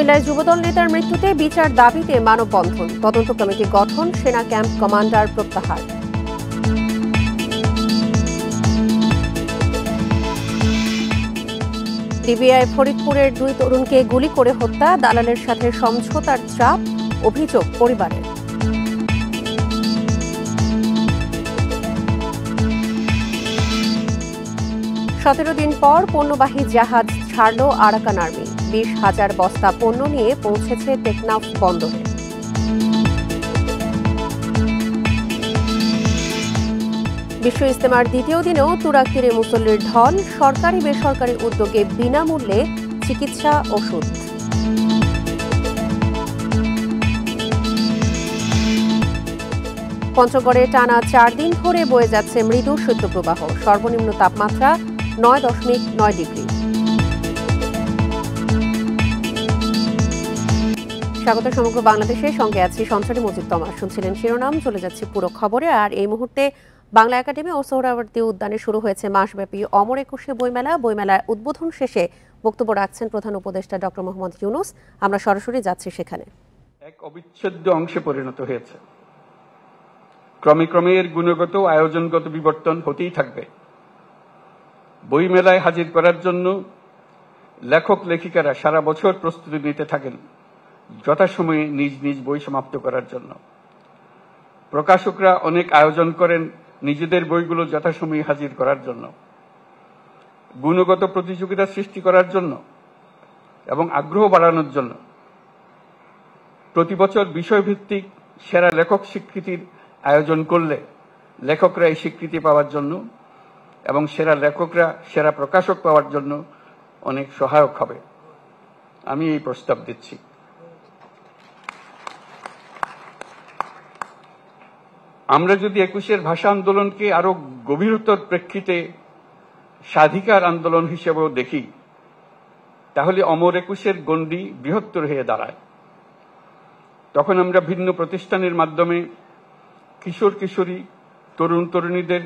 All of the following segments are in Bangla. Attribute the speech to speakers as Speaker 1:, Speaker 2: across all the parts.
Speaker 1: কুমিল্লায় যুবদল নেতার মৃত্যুতে বিচার দাবিতে মানববন্ধন, তদন্ত কমিটি গঠন, সেনা ক্যাম্প কমান্ডার প্রত্যাহার। ডিবিআই ফরিদপুরের 2 তরুণকে গুলি করে হত্যা, দালালের সাথে সমঝোতার চাপ, অভিযোগ পরিবারের। সতেরো দিন পর পণ্যবাহী জাহাজ ছাড়ল আরাকান আর্মি, 20,000 বস্তা পণ্য নিয়ে পৌঁছেছে টেকনাফ বন্দরে। বিশ্ব ইজতেমার দ্বিতীয় দিনেও তুরাগ তীরে মুসল্লির ঢল, সরকারি বেসরকারি উদ্যোগে বিনামূল্যে চিকিৎসা ওষুধ। পঞ্চগড়ে টানা 4 দিন ধরে বয়ে যাচ্ছে মৃদু শৈত্যপ্রবাহ, সর্বনিম্ন তাপমাত্রা 9.9 ডিগ্রি। স্বাগত সমগ্র বাংলাদেশের সঙ্গে আছি সঞ্চারী মজিদ তমা। শুনছিলেন শিরোনাম, চলে যাচ্ছে পুরো খবরে। আর এই মুহূর্তে বাংলা একাডেমি ও সোহরাওয়ার্দী উদ্যানে শুরু হয়েছে মাসব্যাপী অমর একুশে বইমেলা। বইমেলার উদ্বোধন শেষে বক্তব্য রাখছেন প্রধান উপদেষ্টা ডক্টর মোহাম্মদ ইউনূস। আমরা সরাসরি যাচ্ছি সেখানে।
Speaker 2: এক অবিচ্ছেদ্য অংশে পরিণত হয়েছে। ক্রমে ক্রমে এর গুণগত আয়োজনগত বিবর্তন হতেই থাকবে। বইমেলায় হাজির করার জন্য লেখক লেখিকারা সারা বছর প্রস্তুতি নিতে থাকেন যথাসময়ে নিজ নিজ বই সমাপ্ত করার জন্য। প্রকাশকরা অনেক আয়োজন করেন নিজেদের বইগুলো যথাসময়ে হাজির করার জন্য, গুণগত প্রতিযোগিতা সৃষ্টি করার জন্য এবং আগ্রহ বাড়ানোর জন্য। প্রতি বছর বিষয়ভিত্তিক সেরা লেখক স্বীকৃতির আয়োজন করলে লেখকরা এই স্বীকৃতি পাওয়ার জন্য এবং সেরা লেখকরা সেরা প্রকাশক পাওয়ার জন্য অনেক সহায়ক হবে। আমি এই প্রস্তাব দিচ্ছি। আমরা যদি 21-এর ভাষা আন্দোলনকে আরো গভীরতর প্রেক্ষিতে স্বাধিকার আন্দোলন হিসেবেও দেখি, তাহলে অমর 21-এর গণ্ডি বৃহত্তর হয়ে দাঁড়ায়। তখন আমরা ভিন্ন প্রতিষ্ঠানের মাধ্যমে কিশোর কিশোরী, তরুণ তরুণীদের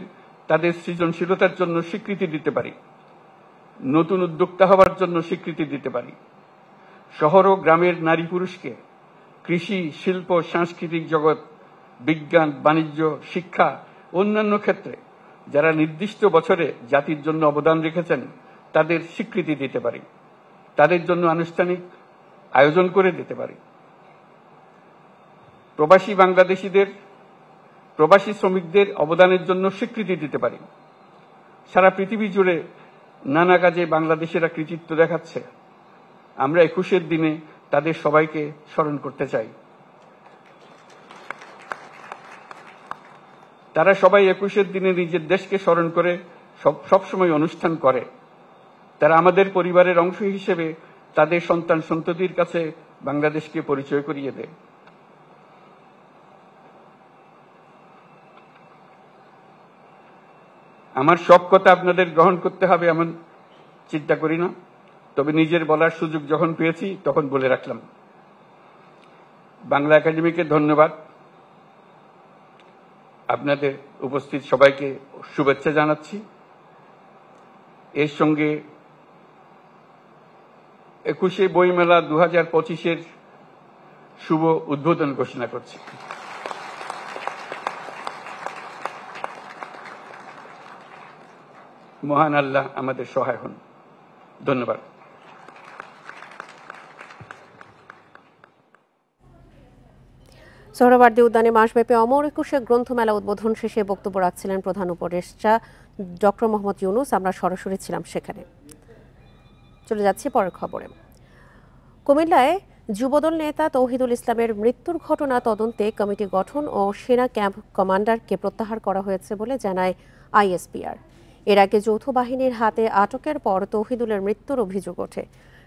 Speaker 2: তাদের সৃজনশীলতার জন্য স্বীকৃতি দিতে পারি, নতুন উদ্যোক্তা হওয়ার জন্য স্বীকৃতি দিতে পারি। শহর ও গ্রামের নারী পুরুষকে কৃষি, শিল্প, সাংস্কৃতিক জগৎ, বিজ্ঞান, বাণিজ্য, শিক্ষা, অন্যান্য ক্ষেত্রে যারা নির্দিষ্ট বছরে জাতির জন্য অবদান রেখেছেন তাদের স্বীকৃতি দিতে পারি, তাদের জন্য আনুষ্ঠানিক আয়োজন করে দিতে পারি। প্রবাসী বাংলাদেশিদের, প্রবাসী শ্রমিকদের অবদানের জন্য স্বীকৃতি দিতে পারি। সারা পৃথিবী জুড়ে নানা কাজে বাংলাদেশিরা কৃতিত্ব দেখাচ্ছে। আমরা 21-এর দিনে তাদের সবাইকে স্মরণ করতে চাই। তারা সবাই 21-এর দিনে নিজের দেশকে স্মরণ করে সবসময় অনুষ্ঠান করে। তারা আমাদের পরিবারের অংশ হিসেবে তাদের সন্তান সন্ততির কাছে বাংলাদেশকে পরিচয় করিয়ে দেয়। আমার সব কথা আপনাদের গ্রহণ করতে হবে এমন চিন্তা করি না, তবে নিজের বলার সুযোগ যখন পেয়েছি তখন বলে রাখলাম। বাংলা একাডেমিকে ধন্যবাদ। আপনাদের উপস্থিত সবাইকে শুভেচ্ছা জানাচ্ছি। এর সঙ্গে 21শে বইমেলা 2025-এর শুভ উদ্বোধন ঘোষণা করছি। মহান আল্লাহ আমাদের সহায় হন। ধন্যবাদ।
Speaker 1: সোহরাওয়ার্দী উদ্যানে মাসব্যাপী অমর একুশে গ্রন্থমেলা উদ্বোধন শেষে বক্তব্য রাখছিলেন প্রধান উপদেষ্টা ডক্টর মোহাম্মদ ইউনূস। আমরা সরাসরি ছিলাম সেখানে। চলে যাচ্ছি পরের খবরে। কুমিল্লায় যুবদল নেতা তৌহিদুল ইসলামের মৃত্যুর ঘটনা তদন্তে কমিটি গঠন ও সেনা ক্যাম্প কমান্ডারকে প্রত্যাহার করা হয়েছে বলে জানায় আইএসপিআর। এর আগে যৌথ বাহিনীর হাতে আটকের পর তৌহিদুলের মৃত্যুর অভিযোগ ওঠে।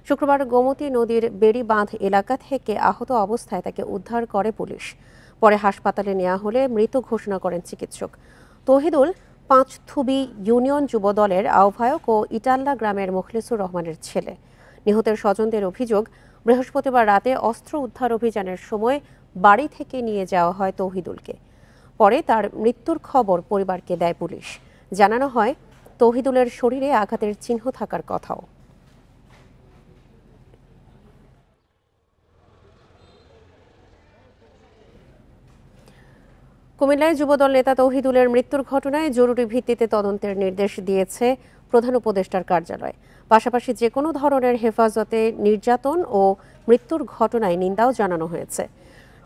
Speaker 1: শুক্রবার গোমতী নদীর বেড়ি বাঁধ এলাকা থেকে আহত অবস্থায় তাকে উদ্ধার করে পুলিশ। পরে হাসপাতালে নেওয়া হলে মৃত ঘোষণা করেন চিকিৎসক। তৌহিদুল পাঁচথুবি ইউনিয়ন যুবদলের আহ্বায়ক ও ইটাল্লা গ্রামের মোখলেসুর রহমানের ছেলে। নিহতের স্বজনদের অভিযোগ, বৃহস্পতিবার রাতে অস্ত্র উদ্ধার অভিযানের সময় বাড়ি থেকে নিয়ে যাওয়া হয় তৌহিদুলকে। পরে তার মৃত্যুর খবর পরিবারকে দেয় পুলিশ। জানানো হয় তৌহিদুলের শরীরে আঘাতের চিহ্ন থাকার কথাও। কুমিল্লায় যুবদল নেতা তৌহিদুলের মৃত্যুর ঘটনায় জরুরি ভিত্তিতে তদন্তের নির্দেশ দিয়েছে প্রধান উপদেষ্টার কার্যালয়। পাশাপাশি যে কোনো ধরনের হেফাজতে নির্যাতন ও মৃত্যুর ঘটনায় নিন্দাও জানানো হয়েছে।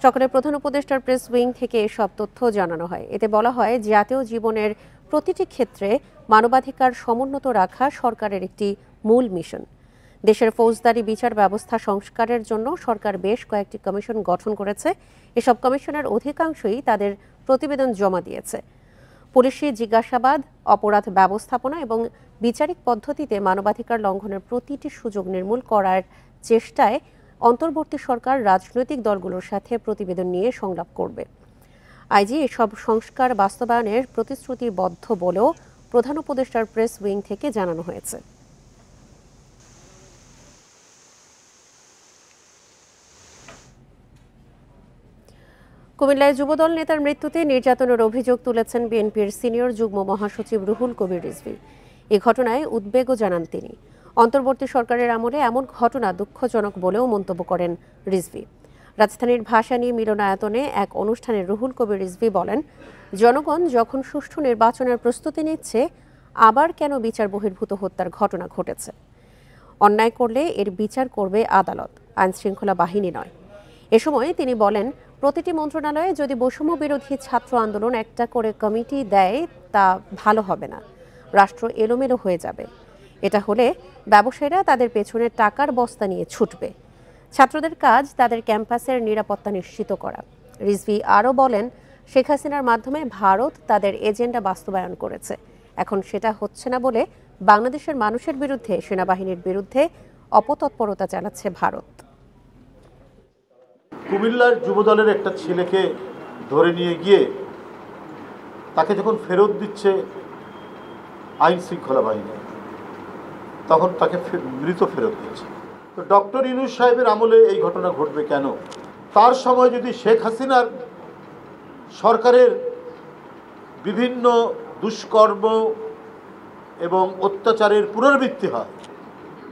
Speaker 1: সকালে প্রধান উপদেষ্টার প্রেস উইং থেকে এসব তথ্য জানানো হয়। এতে বলা হয়, জাতীয় জীবনের প্রতিটি ক্ষেত্রে মানবাধিকার সমুন্নত রাখা সরকারের একটি মূল মিশন। দেশের ফৌজদারি বিচার ব্যবস্থা সংস্কারের জন্য সরকার বেশ কয়েকটি কমিশন গঠন করেছে। এসব কমিশনের অধিকাংশই তাদের প্রতিবেদন জমা দিয়েছে। পুলিশি জিজ্ঞাসাবাদ, অপরাধ ব্যবস্থাপনা এবং বিচারিক পদ্ধতিতে মানবাধিকার লঙ্ঘনের প্রতিটি সুযোগ নির্মূল করার চেষ্টায় অন্তর্বর্তী সরকার রাজনৈতিক দলগুলোর সাথে প্রতিবেদন নিয়ে সংলাপ করবে। আইজি এসব সংস্কার বাস্তবায়নের প্রতিশ্রুতিবদ্ধ বলেও প্রধান উপদেষ্টার প্রেস উইং থেকে জানানো হয়েছে। কুমিল্লায় যুবদল নেতার মৃত্যুতে নির্যাতনের অভিযোগ তুলেছেন বিএনপির সিনিয়র যুগ্ম মহাসচিব রুহুল কবির রিজভী। এই ঘটনায় উদ্বেগও জানান তিনি। অন্তর্বর্তী সরকারের আমলে এমন ঘটনা দুঃখজনক বলেও মন্তব্য করেন রিজভী। রাজধানীর ভাসানী মিলনায়তনে এক অনুষ্ঠানে রুহুল কবির রিজভী বলেন, জনগণ যখন সুষ্ঠু নির্বাচনের প্রস্তুতি নিচ্ছে, আবার কেন বিচার বহির্ভূত হত্যার ঘটনা ঘটেছে? অন্যায় করলে এর বিচার করবে আদালত, আইনশৃঙ্খলা বাহিনী নয়। এ সময় তিনি বলেন, প্রতিটি মন্ত্রণালয়ে যদি বৈষম্য বিরোধী ছাত্র আন্দোলন একটা করে কমিটি দেয় তা ভালো হবে না, রাষ্ট্র এলোমেলো হয়ে যাবে। এটা হলে ব্যবসায়ীরা তাদের পেছনে টাকার বস্তা নিয়ে ছুটবে। ছাত্রদের কাজ তাদের ক্যাম্পাসের নিরাপত্তা নিশ্চিত করা। রিজভী আরও বলেন, শেখ হাসিনার মাধ্যমে ভারত তাদের এজেন্ডা বাস্তবায়ন করেছে। এখন সেটা হচ্ছে না বলে বাংলাদেশের মানুষের বিরুদ্ধে, সেনাবাহিনীর বিরুদ্ধে অপতৎপরতা চালাচ্ছে ভারত।
Speaker 3: কুমিল্লার যুবদলের একটা ছেলেকে ধরে নিয়ে গিয়ে তাকে যখন ফেরত দিচ্ছে আইন শৃঙ্খলা বাহিনী, তখন তাকে মৃত ফেরত দিচ্ছে। তো ডক্টর ইউনূস সাহেবের আমলে এই ঘটনা ঘটবে কেন? তার সময় যদি শেখ হাসিনার সরকারের বিভিন্ন দুষ্কর্ম এবং অত্যাচারের পুনরাবৃত্তি হয়,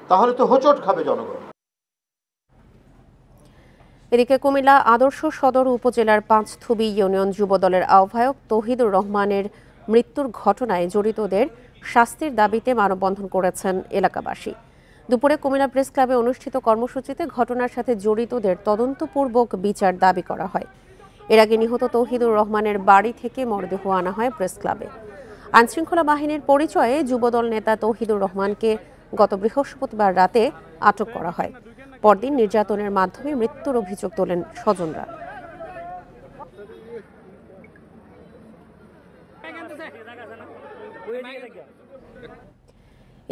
Speaker 3: তাহলে তো হোঁচট খাবে জনগণ।
Speaker 1: এদিকে কুমিল্লা আদর্শ সদর উপজেলার পাঁচথুবি ইউনিয়ন যুবদলের আহ্বায়ক তৌহিদুর রহমানের মৃত্যুর ঘটনায় জড়িতদের শাস্তির দাবিতে মানববন্ধন করেছেন এলাকাবাসী। দুপুরে কুমিল্লা প্রেস ক্লাবে অনুষ্ঠিত কর্মসূচিতে ঘটনার সাথে জড়িতদের তদন্তপূর্বক বিচার দাবি করা হয়। এর আগে নিহত তৌহিদুর রহমানের বাড়ি থেকে মরদেহ আনা হয় প্রেস ক্লাবে। আইনশৃঙ্খলা বাহিনীর পরিচয়ে যুবদল নেতা তৌহিদুর রহমানকে গত বৃহস্পতিবার রাতে আটক করা হয়। পরদিন নির্যাতনের মাধ্যমে মৃত্যুর অভিযোগ তোলেন স্বজনরা।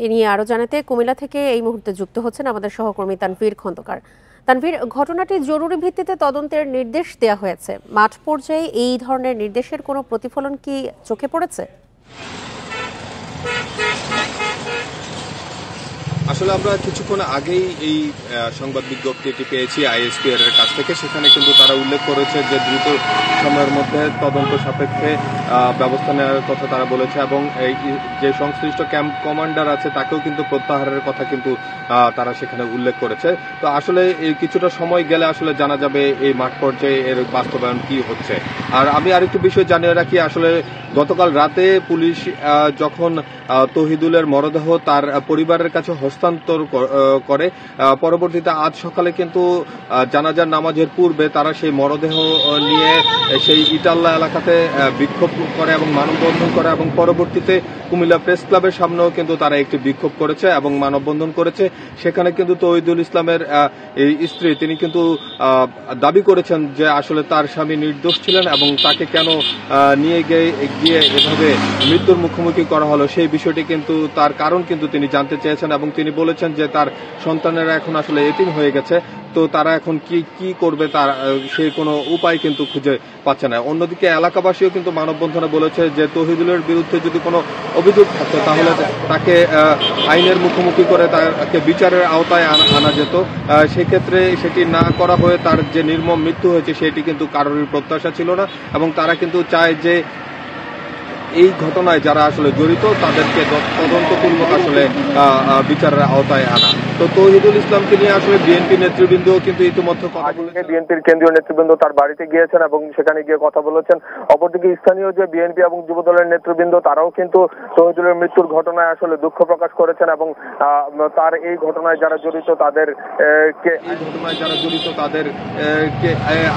Speaker 1: এ নিয়ে আরো জানাতে কুমিল্লা থেকে এই মুহূর্তে যুক্ত হচ্ছেন আমাদের সহকর্মী তানভীর খন্দকার। তানভীর, ঘটনাটি জরুরি ভিত্তিতে তদন্তের নির্দেশ দেওয়া হয়েছে। মাঠ পর্যায়ে এই ধরনের নির্দেশের কোনো প্রতিফলন কি চোখে পড়েছে?
Speaker 4: আসলে আমরা কিছুক্ষণ আগেই এই সংবাদ বিজ্ঞপ্তিটি পেয়েছি আইএসপিআর এর কাছ থেকে। সেখানে কিন্তু তারা উল্লেখ করেছে যে দ্রুত সময়ের মধ্যে তদন্ত সাপেক্ষে ব্যবস্থা নেওয়ার কথা তারা বলেছে, এবং এই যে সংশ্লিষ্ট ক্যাম্প কমান্ডার আছে তাকেও কিন্তু প্রত্যাহারের কথা কিন্তু তারা সেখানে উল্লেখ করেছে। তো আসলে এই কিছুটা সময় গেলে আসলে জানা যাবে এই মাঠ পর্যায়ে এর বাস্তবায়ন কি হচ্ছে। আর আমি আরেকটু বিষয় জানিয়ে রাখি, আসলে গতকাল রাতে পুলিশ যখন তৌহিদুলের মরদেহ তার পরিবারের কাছে হস্তান্তর করে, পরবর্তীতে আজ সকালে কিন্তু জানাজার নামাজের পূর্বে তারা সেই মরদেহ নিয়ে সেই ইটাল্লা এলাকাতে বিক্ষোভ করে এবং মানববন্ধন করে, এবং পরবর্তীতে কুমিল্লা প্রেস ক্লাবের সামনেও কিন্তু তারা একটি বিক্ষোভ করেছে এবং মানববন্ধন করেছে। সেখানে কিন্তু তৌহিদুল ইসলামের এই স্ত্রী তিনি কিন্তু দাবি করেছেন যে আসলে তার স্বামী নির্দোষ ছিলেন এবং তাকে কেন নিয়ে গিয়ে এভাবে মৃত্যুর মুখোমুখি করা হলো সেই বিষয়টি কিন্তু তার কারণ কিন্তু তিনি জানতে চেয়েছেন, এবং তিনি বলেছেন যে তার সন্তানেরা এখন আসলে এতিম হয়ে গেছে, তো তারা এখন কি করবে তার সেই কোনো উপায় কিন্তু খুঁজে পাচ্ছে না। অন্যদিকে এলাকাবাসীও কিন্তু মানববন্ধনে বলেছে যে তৌহিদুলের বিরুদ্ধে যদি কোনো অভিযোগ থাকতো তাহলে তাকে আইনের মুখোমুখি করে তাকে বিচারের আওতায় আনা যেত। সেক্ষেত্রে সেটি না করা হয়ে তার যে নির্মম মৃত্যু হয়েছে সেটি কিন্তু কারোরই প্রত্যাশা ছিল না, এবং তারা কিন্তু চায় যে এই ঘটনায় যারা আসলে জড়িত তাদেরকে তদন্তপূর্বক আসলে বিচারের আওতায় আনা। তো তৌহিদুল ইসলামকে নিয়ে আসলে বিএনপি নেতৃবৃন্দ কিন্তু ইতিমধ্যে বিএনপির কেন্দ্রীয় নেতৃবৃন্দ তার বাড়িতে গিয়েছেন এবং সেখানে গিয়ে কথা বলেছেন। অপরদিকে স্থানীয় যে বিএনপি এবং যুব দলের নেতৃবৃন্দ তারাও কিন্তু তৌহিদুলের মৃত্যুর ঘটনায় আসলে দুঃখ প্রকাশ করেছেন এবং তার এই ঘটনায় যারা জড়িত তাদের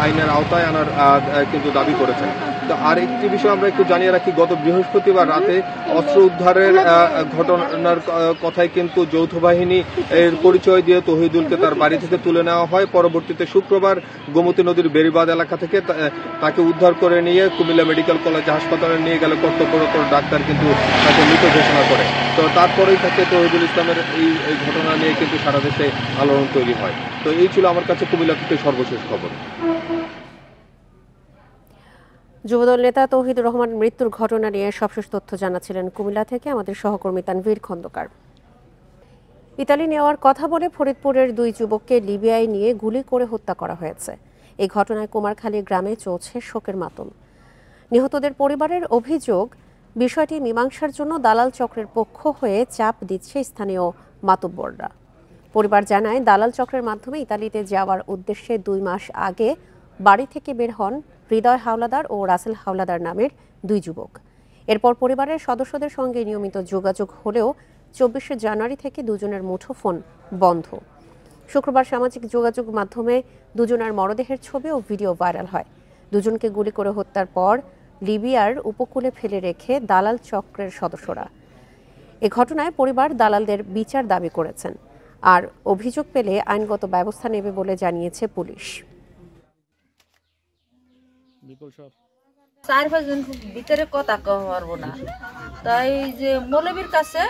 Speaker 4: আইনের আওতায় আনার কিন্তু দাবি করেছেন। তো আর একটি বিষয় আমরা একটু জানিয়ে রাখি, গত বৃহস্পতিবার রাতে অস্ত্র উদ্ধারের ঘটনার কথায় কিন্তু যৌথ বাহিনী এর পরিচয় দিয়ে তৌহিদুলকে তার বাড়ি থেকে তুলে নেওয়া হয়। পরবর্তীতে শুক্রবার গোমতী নদীর বেড়িবাঁধ এলাকা থেকে তাকে উদ্ধার করে নিয়ে কুমিল্লা মেডিকেল কলেজ হাসপাতালে নিয়ে গেলে কর্তব্যরত ডাক্তার কিন্তু তাকে মৃত ঘোষণা করে। তো তারপরেই তাকে তৌহিদুল ইসলামের এই ঘটনা নিয়ে কিন্তু সারা দেশে আলোড়ন তৈরি হয়। তো এই ছিল আমার কাছে কুমিল্লা থেকে সর্বশেষ খবর।
Speaker 1: যুবদল নেতা তৌহিদুর রহমানের মৃত্যুর ঘটনা নিয়ে সবশেষ তথ্য জানাচ্ছিলেন কুমিল্লা থেকে আমাদের সহকর্মী তানভীর খন্দকার। ইতালি নেওয়ার কথা বলে ফরিদপুরের 2 যুবককে লিবিয়ায় নিয়ে গুলি করে হত্যা করা হয়েছে। এই ঘটনায় কুমারখালী গ্রামে চলছে শোকের মাতম। নিহতদের পরিবারের অভিযোগ, বিষয়টি মীমাংসার জন্য দালাল চক্রের পক্ষ হয়ে চাপ দিচ্ছে স্থানীয় মাতব্বররা। পরিবার জানায়, দালাল চক্রের মাধ্যমে ইতালিতে যাওয়ার উদ্দেশ্যে 2 মাস আগে বাড়ি থেকে বের হন হৃদয় হাওলাদার ও রাসেল হাওলাদার নামের 2 যুবক। এরপর পরিবারের সদস্যদের সঙ্গে নিয়মিত যোগাযোগ হলেও 24শে জানুয়ারি থেকে দুজনের মুঠোফোন বন্ধ। শুক্রবার সামাজিক যোগাযোগ মাধ্যমে দুজনের মরদেহের ছবি ও ভিডিও ভাইরাল হয়। দুজনকে গুলি করে হত্যার পর লিবিয়ার উপকূলে ফেলে রেখে দালাল চক্রের সদস্যরা। এ ঘটনায় পরিবার দালালদের বিচার দাবি করেছেন, আর অভিযোগ পেলে আইনগত ব্যবস্থা নেবে বলে জানিয়েছে পুলিশ।
Speaker 5: 4-5 দিন ভিতরে কথা কওয়া পারবো না, তাই যে মৌলবীর কাছে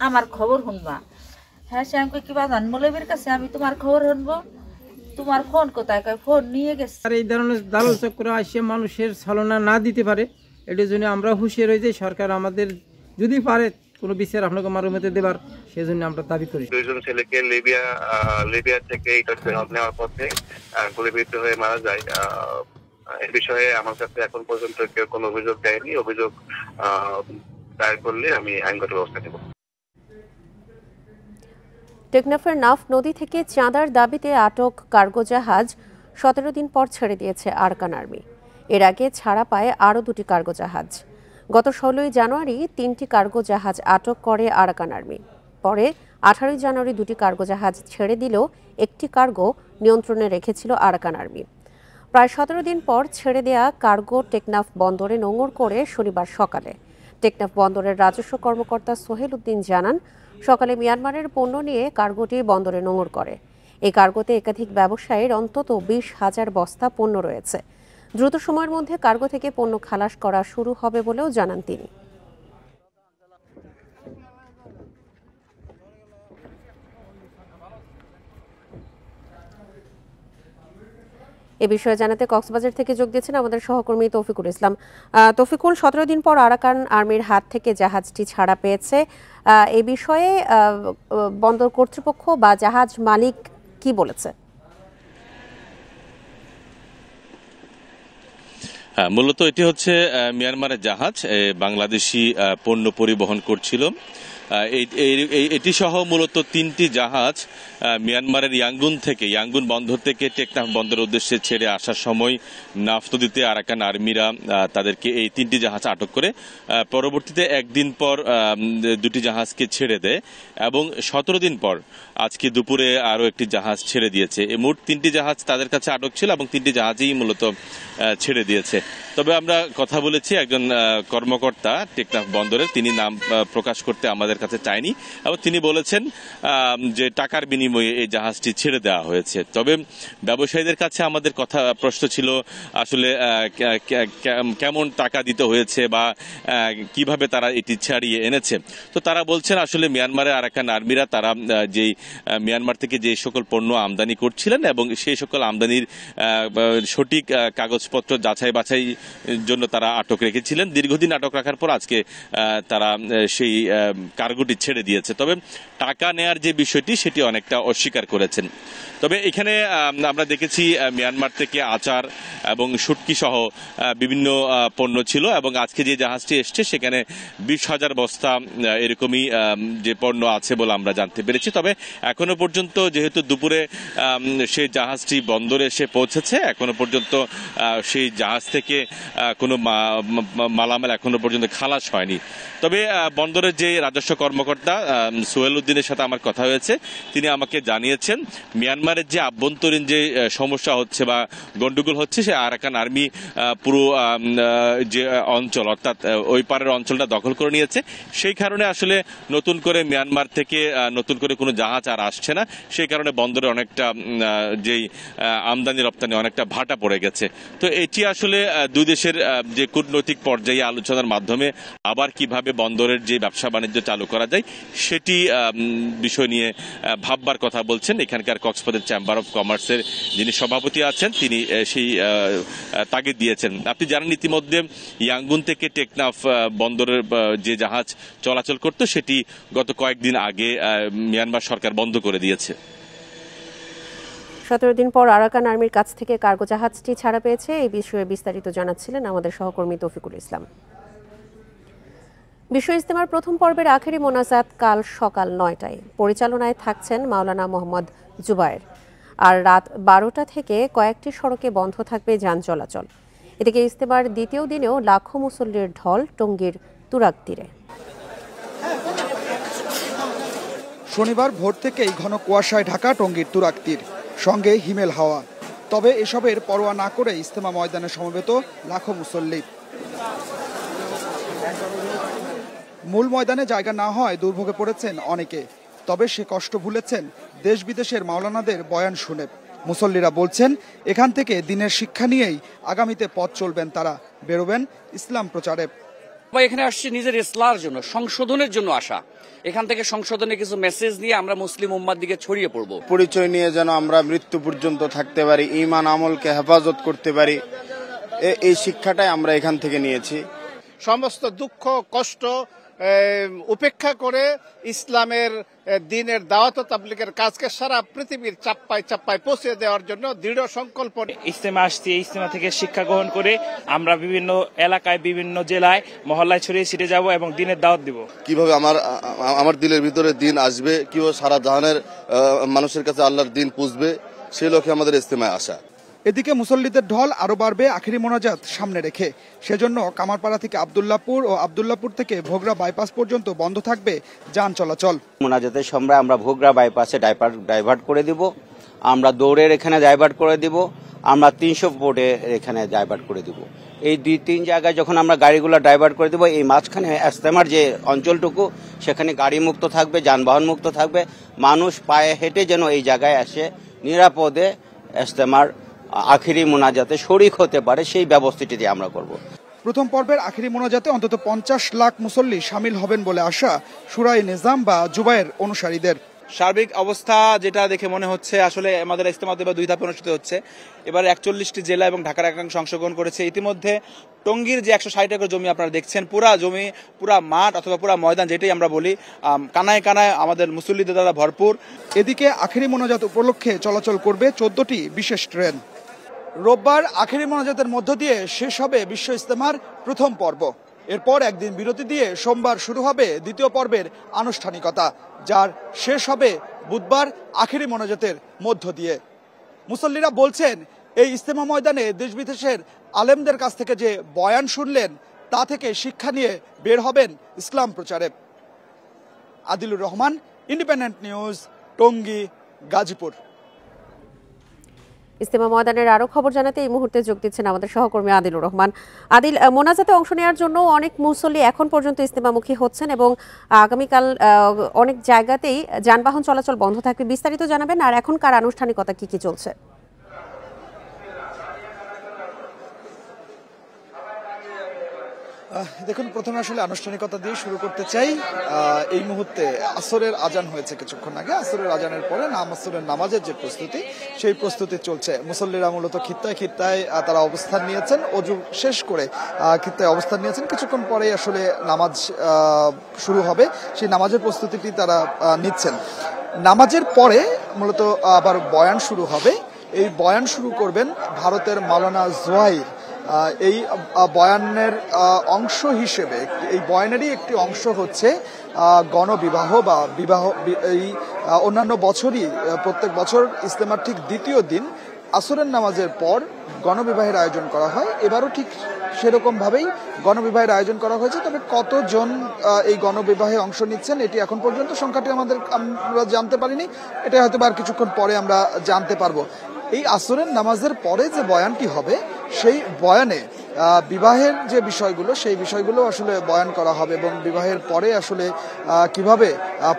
Speaker 5: আমার খবর শুনবা। হ্যাঁ, সে আমাকে কিবা জান মৌলবীর কাছে আমি তোমার খবর শুনবো, তোমার ফোন কোথায়, ফোন নিয়ে গেছে।
Speaker 6: আর এই ধরনের দালাল চক্র আসে মানুষের ছলনা না দিতে পারে, এটার জন্য আমরা হুঁশিয়ার হয়ে যাই। সরকার আমাদের যদি পারে কোনো বিচার আপনাকে মারুমেতে দেবার, সেজন্য আমরা দাবি করি।
Speaker 7: 2 জন ছেলেকে লিবিয়া থেকে নেওয়ার পথে গুলিবিদ্ধ হয়ে মারা যায়। এই বিষয়ে আমার কাছে এখন পর্যন্ত কেউ কোনো অভিযোগ দেয়নি। অভিযোগ দায়ের করলে আমি আইনগত ব্যবস্থা নেব।
Speaker 1: টেকনাফের নাফ নদী থেকে চাঁদার দাবিতে আটক কার্গো জাহাজ 17 দিন পর ছেড়ে দিয়েছে আরাকান আর্মি। এর আগে ছাড়া পায় আরও 2টি কার্গো জাহাজ। গত 16ই জানুয়ারি 3টি কার্গো জাহাজ আটক করে আরাকান আর্মি। পরে 18ই জানুয়ারি 2টি কার্গো জাহাজ ছেড়ে দিলেও একটি কার্গো নিয়ন্ত্রণে রেখেছিল আরাকান আর্মি। প্রায় 17 দিন পর ছেড়ে দেয়া কার্গো টেকনাফ বন্দরে নোঙর করে শনিবার সকালে। টেকনাফ বন্দরের রাজস্ব কর্মকর্তা সোহেল উদ্দিন জানান, সকালে মিয়ানমারের পণ্য নিয়ে কার্গোটি বন্দরে নোঙর করে। এই কার্গোতে একাধিক ব্যবসায়ীর অন্তত 20,000 বস্তা পণ্য রয়েছে। দ্রুত সময়ের মধ্যে কার্গো থেকে পণ্য খালাস করা শুরু হবে বলেও জানান তিনি। এ বিষয়ে জানাতে কক্সবাজার থেকে যোগ দিয়েছেন আমাদের সহকর্মী তৌফিকুল ইসলাম। তৌফিকুল, 17 দিন পর আরাকান আর্মির হাত থেকে জাহাজটি ছাড়া পেয়েছে। এ বিষয়ে বন্দর কর্তৃপক্ষ বা জাহাজ মালিক কি বলেছে?
Speaker 8: মূলত এটি হচ্ছে মিয়ানমারের জাহাজ, বাংলাদেশি পণ্য পরিবহন করছিল। এটি সহ মূলত 3টি জাহাজ মিয়ানমারের ইয়াঙ্গুন বন্দর থেকে টেকনাফ বন্দরের উদ্দেশ্যে ছেড়ে আসার সময় নাফ নদীতে আরাকান আর্মিরা তাদেরকে এই 3টি জাহাজ আটক করে পরবর্তীতে একদিন পর 2টি জাহাজকে ছেড়ে দেয় এবং 17 দিন পর আজকে দুপুরে আরও একটি জাহাজ ছেড়ে দিয়েছে। মোট 3টি জাহাজ তাদের কাছে আটক ছিল এবং 3টি জাহাজই মূলত ছেড়ে দিয়েছে। তবে আমরা কথা বলেছি একজন কর্মকর্তা টেকনাফ বন্দরের, তিনি নাম প্রকাশ করতে আমাদের কাছে চায়নি এবং তিনি বলেছেন যে টাকার বিনিময়ে এই জাহাজটি ছেড়ে দেওয়া হয়েছে। তবে ব্যবসায়ীদের কাছে আমাদের প্রশ্ন ছিল আসলে কেমন টাকা দিতে হয়েছে বা কিভাবে তারা এটি ছাড়িয়ে এনেছে। তো তারা বলছেন আসলে মিয়ানমারের আরাকান আর্মিরা তারা যেই মিয়ানমার থেকে যে সকল পণ্য আমদানি করছিলেন এবং সেই সকল আমদানির সঠিক কাগজপত্র যাচাই বাছাই জন্য তারা আটক রেখেছিলেন। দীর্ঘদিন আটক রাখার পর আজকে তারা সেই কার্গোটি ছেড়ে দিয়েছে। তবে টাকা নেয়ার যে বিষয়টি সেটি অনেকটা অস্বীকার করেছেন। তবে এখানে আমরা দেখেছি মিয়ানমার থেকে আচার এবং শুটকি সহ বিভিন্ন পণ্য ছিল, এবং আজকে যে জাহাজটি এসছে সেখানে 20,000 বস্তা এরকমই যে পণ্য আছে বলে আমরা জানতে পেরেছি। তবে এখনো পর্যন্ত যেহেতু দুপুরে সেই জাহাজটি বন্দরে এসে পৌঁছেছে, এখনো পর্যন্ত সেই জাহাজ থেকে কোনো মালামাল এখনো পর্যন্ত খালাস হয়নি। তবে বন্দরের যে রাজস্ব কর্মকর্তা সোহেল উদ্দিনের সাথে আমার কথা হয়েছে, তিনি আমাকে জানিয়েছেন মিয়ানমারের যে আভ্যন্তরীণ যে সমস্যা হচ্ছে বা গন্ডগোল হচ্ছে, সে আরাকান আর্মি পুরো যে অঞ্চল অর্থাৎ ওই পারের অঞ্চলটা দখল করে নিয়েছে। সেই কারণে আসলে নতুন করে মিয়ানমার থেকে নতুন করে কোনো জাহাজ আর আসছে না। সেই কারণে বন্দরে অনেকটা যেই আমদানি রপ্তানি অনেকটা ভাটা পড়ে গেছে। তো এটি আসলে দুই দেশের যে কূটনৈতিক পর্যায়ে আলোচনার মাধ্যমে আবার কিভাবে বন্দরের যে ব্যবসা বাণিজ্য চালু করা যায় সেটি বিষয় নিয়ে ভাববার কথা বলছেন এখানকার কক্সবাজার চেম্বার অফ কমার্সের যিনি সভাপতি আছেন, তিনি সেই তাগিদ দিয়েছেন। আপনি জানেন ইতিমধ্যে ইয়াঙ্গুন থেকে টেকনাফ বন্দরের যে জাহাজ চলাচল করত সেটি গত কয়েকদিন আগে মিয়ানমার সরকার বন্ধ করে দিয়েছে।
Speaker 1: 17 দিন পর আরাকান আর্মির কাছ থেকে কার্গো জাহাজটি ছাড়া পেয়েছে। এই বিষয়ে বিস্তারিত জানাচ্ছিলেন আমাদের সহকর্মী তৌফিকুল ইসলাম। বিশ্ব ইজতেমার প্রথম পর্বের আখেরি মোনাজাত কাল সকাল 9টায়। পরিচালনায় থাকছেন মাওলানা মোহাম্মদ জুবায়ের। আর রাত 12টা থেকে কয়েকটি সড়কে বন্ধ থাকবে যান চলাচল। এদিকে ইজতেমার দ্বিতীয় দিনেও লাখো মুসল্লির ঢল টঙ্গীর তুরাগ তীরে।
Speaker 9: শনিবার ভোর থেকেই ঘন কুয়াশায় ঢাকা টঙ্গীর তুরাগ তীর, সঙ্গে হিমেল হাওয়া। তবে এসবের পরোয়া না করে ইজতেমা ময়দানে সমবেত লাখো মুসল্লি। মূল ময়দানে জায়গা না হয় দুর্ভোগে পড়েছেন অনেকে। তবে সে কষ্ট ভুলেছেন দেশ বিদেশের মাওলানাদের বয়ান শুনে। মুসল্লিরা বলছেন এখান থেকে দিনের শিক্ষা নিয়েই আগামীতে পথ চলবেন তারা, বেরোবেন ইসলাম প্রচারে।
Speaker 10: এখানে আসছি নিজের ইসলামের জন্য, সংশোধনের জন্য আসা। এখান থেকে সংশোধনের কিছু মেসেজ নিয়ে আমরা মুসলিম উম্মার দিকে ছড়িয়ে পড়ব।
Speaker 11: পরিচয় নিয়ে যেন আমরা মৃত্যু পর্যন্ত থাকতে পারি, ঈমান আমলকে হেফাজত করতে পারি, এই শিক্ষাটাই আমরা এখান থেকে নিয়েছি।
Speaker 12: সমস্ত দুঃখ কষ্ট উপেক্ষা করে ইসলামের দ্বীনের দাওয়াত ও তাবলীগের কাজকে সারা পৃথিবীর চাপ্পায় চাপ্পায় পৌঁছে দেওয়ার জন্য দৃঢ় সংকল্প।
Speaker 13: ইজতেমা আসছি, এই ইজতেমা থেকে শিক্ষা গ্রহণ করে আমরা বিভিন্ন এলাকায় বিভিন্ন জেলায় মহল্লায় ছড়িয়ে ছিটে যাব এবং দ্বীনের দাওয়াত দিব।
Speaker 14: কিভাবে আমার দিলের ভিতরে দ্বীন আসবে, কিভাবে সারা জাহানের মানুষের কাছে আল্লাহর দ্বীন পুষবে, সেই লক্ষ্যে আমাদের ইজতেমায় আসা।
Speaker 9: এদিকে মুসল্লিদের ঢল আরো বাড়বে আখেরি মোনাজাত সামনে রেখে। সেজন্য কামারপাড়া থেকে আব্দুল্লাহপুর ও আব্দুল্লাহপুর থেকে ভোগড়া বাইপাস পর্যন্ত বন্ধ থাকবে যান চলাচল।
Speaker 15: মোনাজাতের সময় আমরা ভোগড়া বাইপাসে ডাইভার্ট করে দিব, আমরা দৌড়ের এখানে ডাইভার্ট করে দিব, আমরা 300 ফুটে এখানে ডাইভার্ট করে দিব। এই 2-3 জায়গায় যখন আমরা গাড়িগুলো ডাইভার্ট করে দিব, এই মাঝখানে ইজতেমার যে অঞ্চলটুকু সেখানে গাড়ি মুক্ত থাকবে, যানবাহন মুক্ত থাকবে। মানুষ পায়ে হেঁটে যেন এই জায়গায় এসে নিরাপদে ইজতেমার আখেরি মোনাজাতে শরীক হতে পারে, সেই ব্যবস্থাটি আমরা করব।
Speaker 9: প্রথম পর্বের আখেরি মোনাজাতে অন্তত 50 লাখ মুসল্লি শামিল হবেন বলে আশা শুরাই নিজাম বা জুবায়ের অনুসারীদের।
Speaker 16: সার্বিক অবস্থা যেটা দেখে মনে হচ্ছে আসলে আমাদের ইজতেমাতে এবার 2 ধাপে অনুষ্ঠিত হচ্ছে। এবার 41টি জেলা এবং ঢাকার একাংশ অংশগ্রহণ করেছে। ইতিমধ্যে টঙ্গীর যে 160 একর জমি আপনারা দেখছেন, পুরা জমি, পুরা মাঠ অথবা পুরা ময়দান যেটাই আমরা বলি, কানায় কানায় আমাদের মুসল্লিদের দ্বারা ভরপুর।
Speaker 9: এদিকে আখেরি মোনাজাত উপলক্ষে চলাচল করবে 14টি বিশেষ ট্রেন। রোববার আখেরি মোনাজাতের মধ্য দিয়ে শেষ হবে বিশ্ব ইজতেমার প্রথম পর্ব। এরপর একদিন বিরতি দিয়ে সোমবার শুরু হবে দ্বিতীয় পর্বের আনুষ্ঠানিকতা, যার শেষ হবে বুধবার আখেরি মোনাজাতের মধ্য দিয়ে। মুসল্লিরা বলছেন এই ইজতেমা ময়দানে দেশ বিদেশের আলেমদের কাছ থেকে যে বয়ান শুনলেন তা থেকে শিক্ষা নিয়ে বের হবেন ইসলাম প্রচারে। Adilur Rahman, Independent News, Tongi, Gazipur.
Speaker 1: ইজতেমা ময়দানের আরো খবর জানাতে এই মুহূর্তে যোগ দিচ্ছেন আমাদের সহকর্মী আদিলুর রহমান। আদিল, মোনাজাতে অংশ নেওয়ার জন্য অনেক মুসল্লি এখন পর্যন্ত ইজতেমামুখী হচ্ছেন এবং আগামীকাল অনেক জায়গাতেই যানবাহন চলাচল বন্ধ থাকবে। বিস্তারিত জানাবেন, আর এখনকার আনুষ্ঠানিকতা কি কি চলছে?
Speaker 9: দেখুন, প্রথমে আসলে আনুষ্ঠানিকতা দিয়ে শুরু করতে চাই। এই মুহূর্তে আসরের আজান হয়েছে কিছুক্ষণ আগে। আসরের আজানের পরে আসরের নামাজের যে প্রস্তুতি, সেই প্রস্তুতি চলছে। মুসল্লিরা মূলত খিত্তায় খিত্তায় তারা অবস্থান নিয়েছেন, অজু শেষ করে খিত্তায় অবস্থান নিয়েছেন। কিছুক্ষণ পরেই আসলে নামাজ শুরু হবে, সেই নামাজের প্রস্তুতিটি তারা নিচ্ছেন। নামাজের পরে মূলত আবার বয়ান শুরু হবে। এই বয়ান শুরু করবেন ভারতের মাওলানা জোহাইর। এই বয়ানের অংশ হিসেবে, এই বয়ানেরই একটি অংশ হচ্ছে গণবিবাহ বা বিবাহ। এই অন্যান্য বছরই প্রত্যেক বছর ইজতেমার ঠিক দ্বিতীয় দিন আসরের নামাজের পর গণবিবাহের আয়োজন করা হয়। এবারও ঠিক সেরকম ভাবেই গণবিবাহের আয়োজন করা হয়েছে। তবে কতজন এই গণবিবাহে অংশ নিচ্ছেন এটি এখন পর্যন্ত সংখ্যাটি আমরা জানতে পারিনি। এটা হয়তো আর কিছুক্ষণ পরে আমরা জানতে পারবো। এই আসরের নামাজের পরে যে বয়ানটি হবে, সেই বয়ানে বিবাহের যে বিষয়গুলো, সেই বিষয়গুলো আসলে বয়ান করা হবে এবং বিবাহের পরে আসলে কিভাবে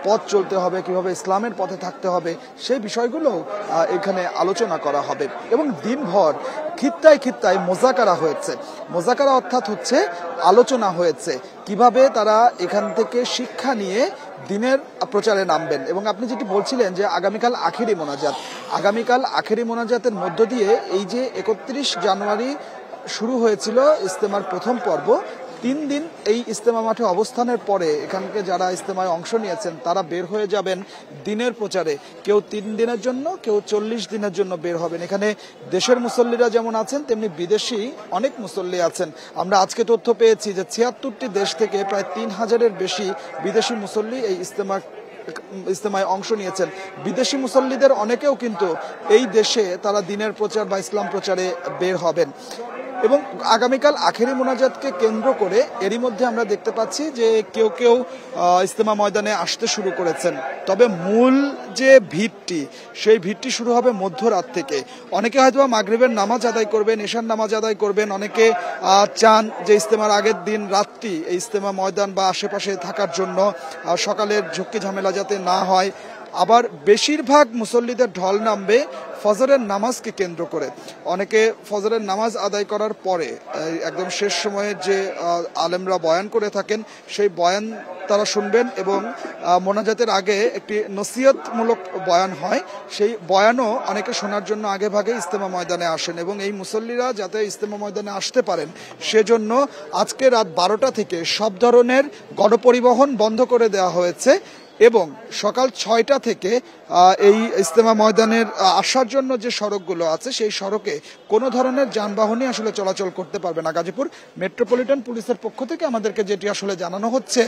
Speaker 9: পথ চলতে হবে, কিভাবে ইসলামের পথে থাকতে হবে, সেই বিষয়গুলো এখানে আলোচনা করা হবে। এবং দিনভর খিত্তায় খিত্তায় মোজাকারা হয়েছে। মোজাকারা অর্থাৎ হচ্ছে আলোচনা হয়েছে কিভাবে তারা এখান থেকে শিক্ষা নিয়ে দিনের প্রচারে নামবেন। এবং আপনি যেটি বলছিলেন যে আগামীকাল আখেরি মোনাজাত, আগামীকাল আখেরি মোনাজাতের মধ্য দিয়ে এই যে 31 জানুয়ারি শুরু হয়েছিল ইজতেমার প্রথম পর্ব, 3 দিন এই ইজতেমা মাঠে অবস্থানের পরে এখানকে যারা ইজতেমায় অংশ নিয়েছেন তারা বের হয়ে যাবেন দিনের প্রচারে। কেউ 3 দিনের জন্য, কেউ 40 দিনের জন্য বের হবেন। এখানে দেশের মুসল্লিরা যেমন আছেন, তেমনি বিদেশি অনেক মুসল্লি আছেন। আমরা আজকে তথ্য পেয়েছি যে 76টি দেশ থেকে প্রায় 3000-এর বেশি বিদেশি মুসল্লি এই ইজতেমায় অংশ নিয়েছেন। বিদেশি মুসল্লিদের অনেকেও কিন্তু এই দেশে তারা দিনের প্রচার বা ইসলাম প্রচারে বের হবেন। এবং আগামীকাল আখেরি মোনাজাতকে কেন্দ্র করে এরই মধ্যে আমরা দেখতে পাচ্ছি যে কেউ কেউ ইজতেমা ময়দানে আসতে শুরু করেছেন। তবে মূল যে ভিড়টি, সেই ভিড়টি শুরু হবে মধ্যরাত থেকে। অনেকে হয়তো মাগরিবের নামাজ আদায় করবেন, এশার নামাজ আদায় করবেন। অনেকে চান যে ইজতেমার আগের দিন রাত্রি এই ইজতেমা ময়দান বা আশেপাশে থাকার জন্য, সকালের ঝক্কি ঝামেলা যাতে না হয়। আবার বেশিরভাগ মুসল্লিদের ঢল নামবে ফজরের নামাজকে কেন্দ্র করে। অনেকে ফজরের নামাজ আদায় করার পরে একদম শেষ সময়ে যে আলেমরা বয়ান করে থাকেন, সেই বয়ান তারা শুনবেন এবং মোনাজাতের আগে একটি নসিহতমূলক বয়ান হয়, সেই বয়ানও অনেকে শোনার জন্য আগে ভাগে ইজতেমা ময়দানে আসেন। এবং এই মুসল্লিরা যাতে ইজতেমা ময়দানে আসতে পারেন, সেজন্য আজকে রাত 12টা থেকে সব ধরনের গণপরিবহন বন্ধ করে দেওয়া হয়েছে এবং সকাল 6টা থেকে এই ইজতেমা ময়দানের আসার জন্য যে সড়কগুলো আছে, সেই সড়কে কোনো ধরনের যানবাহনই আসলে চলাচল করতে পারবে না। গাজীপুর মেট্রোপলিটন পুলিশের পক্ষ থেকে আমাদেরকে যেটি আসলে জানানো হচ্ছে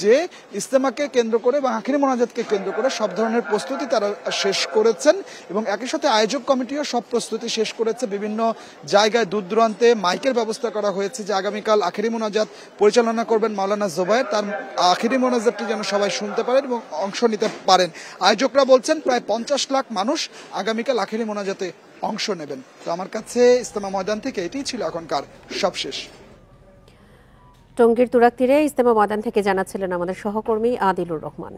Speaker 9: যে ইজতেমাকে কেন্দ্র করে বা আখেরি মোনাজাতকে কেন্দ্র করে সব ধরনের প্রস্তুতি তারা শেষ করেছেন এবং একই সাথে আয়োজক কমিটিও সব প্রস্তুতি শেষ করেছে। বিভিন্ন জায়গায় দূর দূরান্তে মাইকের ব্যবস্থা করা হয়েছে যে আগামীকাল আখেরি মোনাজাত পরিচালনা করবেন মাওলানা জোবায়ের, তার আখেরি মোনাজাতটি যেন সবাই শুনতে পারেন এবং অংশ নিতে পারেন। আয়োজকরা বলছেন প্রায় 50 লাখ মানুষ আগামীকাল আখেরি মোনাজাতে অংশ নেবেন। তো আমার কাছে ইজতেমা ময়দান থেকে এটাই ছিল এখনকার সবশেষ।
Speaker 1: টঙ্গীর তুরাগ তীরে ইজতেমা ময়দান থেকে জানাচ্ছিলেন আমাদের সহকর্মী আদিলুর রহমান।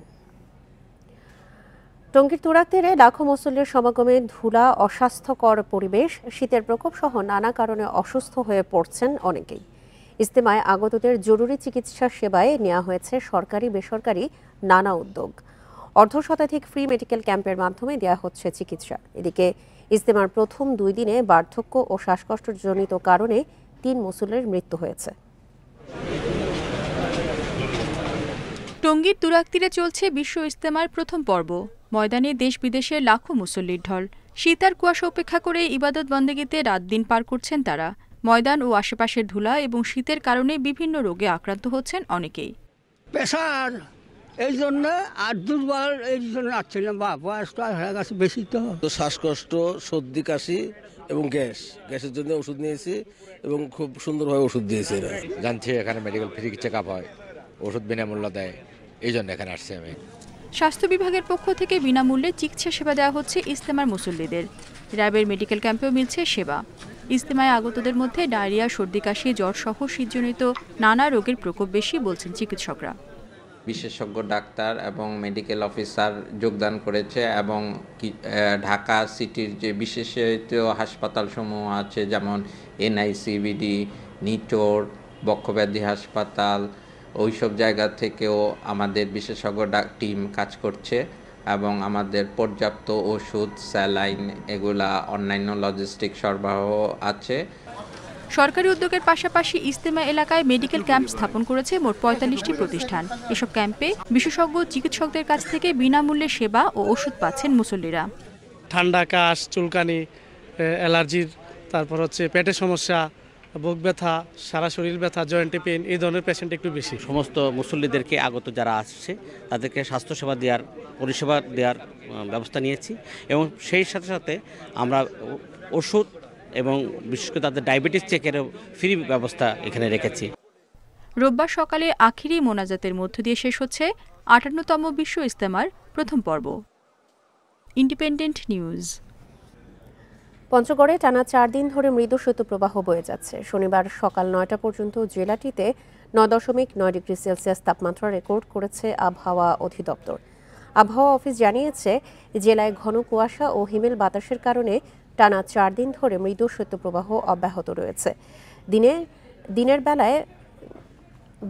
Speaker 1: টঙ্গীর তুরাগ তীরে লাখো মুসল্লির সমাগমে ধুলা, অস্বাস্থ্যকর পরিবেশ, শীতের প্রকোপ সহ নানা কারণে অসুস্থ হয়ে পড়ছেন অনেকেই। ইজতেমায় আগতদের জরুরি চিকিৎসা সেবায় নেওয়া হয়েছে সরকারি বেসরকারি নানা উদ্যোগ। অর্ধশতাধিক ফ্রি মেডিকেল ক্যাম্পের মাধ্যমে দেওয়া হচ্ছে চিকিৎসা। এদিকে ইজতেমার প্রথম 2 দিনে বার্ধক্য ও শ্বাসকষ্টজনিত কারণে 3 মুসল্লির মৃত্যু হয়েছে।
Speaker 17: টঙ্গীর তুরাগ তীরে চলছে বিশ্ব ইজতেমার প্রথম পর্ব। ময়দানে দেশ বিদেশের লাখো মুসল্লির ঢল। শীত আর কুয়াশা উপেক্ষা করে ইবাদত বন্দেগীতে রাত দিন পার করছেন তারা। ময়দান ও আশেপাশের ধুলা এবং শীতের কারণে বিভিন্ন রোগে আক্রান্ত হচ্ছেন অনেকেই।
Speaker 18: প্রেসার এই জন্য আর দুর্বল এই জন্য আসছে না, বা বয়সটা হয়ে গেছে বেশি। তো
Speaker 19: শ্বাসকষ্ট, সর্দি, কাশি এবং গ্যাসের জন্য ওষুধ নিয়েছি এবং খুব সুন্দরভাবে ওষুধ দিয়েছে।
Speaker 20: জানছি এখানে মেডিকেল ফ্রি চেক আপ হয়, ওষুধ বিনামূল্য দেয়, এই জন্য এখানে আসছি আমি।
Speaker 17: স্বাস্থ্য বিভাগের পক্ষ থেকে বিনামূল্যে চিকিৎসা সেবা দেওয়া হচ্ছে ইজতেমার মুসল্লিদের। র্যাবের মেডিকেল ক্যাম্পেও মিলছে সেবা। ইজতেমায় আগতদের মধ্যে ডায়রিয়া, সর্দি, কাশি, জ্বর সহ শীতজনিত নানা রোগের প্রকোপ বেশি বলছেন চিকিৎসকরা।
Speaker 21: বিশেষজ্ঞ ডাক্তার এবং মেডিকেল অফিসার যোগদান করেছে এবং ঢাকা সিটির যে বিশেষায়িত হাসপাতালসমূহ আছে, যেমন এনআইসিবিডি, নিটোর, বক্ষব্যাধি হাসপাতাল, ওইসব জায়গা থেকেও আমাদের বিশেষজ্ঞ টিম কাজ করছে এবং আমাদের পর্যাপ্ত ওষুধ, স্যালাইন এগুলা অন্যান্য লজিস্টিক সরবরাহ আছে।
Speaker 17: সরকারি উদ্যোগের পাশাপাশি ইজতেমা এলাকায় মেডিকেল ক্যাম্প স্থাপন করেছে মোট ৪৫টি প্রতিষ্ঠান। এসব ক্যাম্পে বিশেষজ্ঞ চিকিৎসকদের কাছ থেকে বিনামূল্যে সেবা ও ওষুধ পাচ্ছেন মুসল্লিরা।
Speaker 2: ঠান্ডা, কাশ, চুলকানি, অ্যালার্জির, তারপর হচ্ছে পেটের সমস্যা, বুক ব্যথা, সারা শরীর ব্যথা, জয়েন্টে পেন, এই ধরনের পেশেন্ট একটু বেশি।
Speaker 22: সমস্ত মুসল্লিদেরকে আগত যারা আসছে তাদেরকে স্বাস্থ্যসেবা দেওয়ার, পরিষেবা দেওয়ার ব্যবস্থা নিয়েছি এবং সেই সাথে সাথে আমরা ওষুধ এবং বিশেষ করে তাদের ডায়াবেটিস চেকেরও ফ্রি ব্যবস্থা এখানে রেখেছি।
Speaker 17: রোববার সকালে আখিরি মোনাজাতের মধ্য দিয়ে শেষ হচ্ছে ৫৮তম বিশ্ব ইজতেমার প্রথম পর্ব। Independent news.
Speaker 1: পঞ্চগড়ে টানা ৪ দিন ধরে মৃদু শৈত্যপ্রবাহ বয়ে যাচ্ছে। শনিবার সকাল ৯টা পর্যন্ত জেলাটিতে ৯.৯ ডিগ্রি সেলসিয়াস তাপমাত্রা রেকর্ড করেছে আবহাওয়া অধিদপ্তর। আবহাওয়া অফিস জানিয়েছে, জেলায় ঘন কুয়াশা ও হিমেল বাতাসের কারণে টানা ৪ দিন ধরে মৃদু শৈত্যপ্রবাহ অব্যাহত রয়েছে।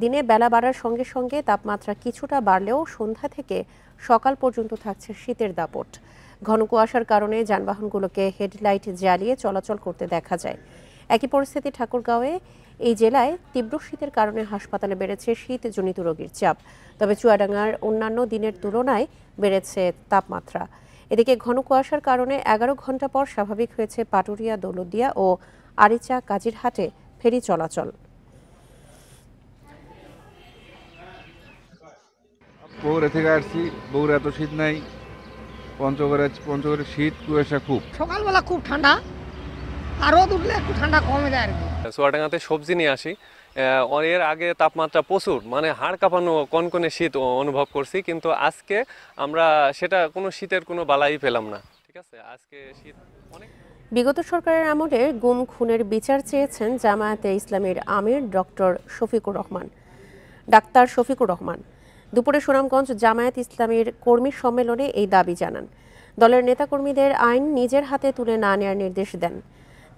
Speaker 1: দিনে বেলা বাড়ার সঙ্গে সঙ্গে তাপমাত্রা কিছুটা বাড়লেও সন্ধ্যা থেকে সকাল পর্যন্ত থাকছে শীতের দাপট। ঘন কুয়াশার কারণে যানবাহনগুলোকে হেডলাইট জ্বালিয়ে চলাচল করতে দেখা যায়। একই পরিস্থিতি ঠাকুরগাঁওয়ে। এই জেলায় তীব্র শীতের কারণে হাসপাতালে বেড়েছে শীতজনিত রোগীর চাপ। তবে চুয়াডাঙ্গার অন্যান্য দিনের তুলনায় বেড়েছে তাপমাত্রা। এদিকে ঘন কুয়াশার কারণে ১১ ঘন্টা পর স্বাভাবিক হয়েছে পাটুরিয়া, দৌলতদিয়া ও আরিচা কাজিরহাটে ফেরি চলাচল।
Speaker 23: বগুড়া থেকে আসছি। বগুড়া এত শীত নাই, পঞ্চগড়ে শীত, কুয়াশা খুব।
Speaker 24: সকালবেলা খুব ঠান্ডা, আরও উঠলে একটু ঠান্ডা কমে যায় আর কি।
Speaker 25: চুয়াডাঙ্গাতে সবজি নিয়ে আসি। এর আগে তাপমাত্রা প্রচুর, মানে হাড় কাঁপানো কনকনে শীত অনুভব করছি, কিন্তু আজকে আমরা সেটা কোনো শীতের কোনো বালাই পেলাম না। ঠিক আছে, আজকে শীত অনেক।
Speaker 1: বিগত সরকারের আমলে গুম খুনের বিচার চেয়েছেন জামায়াতে ইসলামীর আমির ডাক্তার শফিকুর রহমান। দুপুরে সুনামগঞ্জ জামায়াত ইসলামীর কর্মী সম্মেলনে এই দাবি জানান। দলের নেতাকর্মীদের আইন নিজের হাতে তুলে না নেওয়ার নির্দেশ দেন।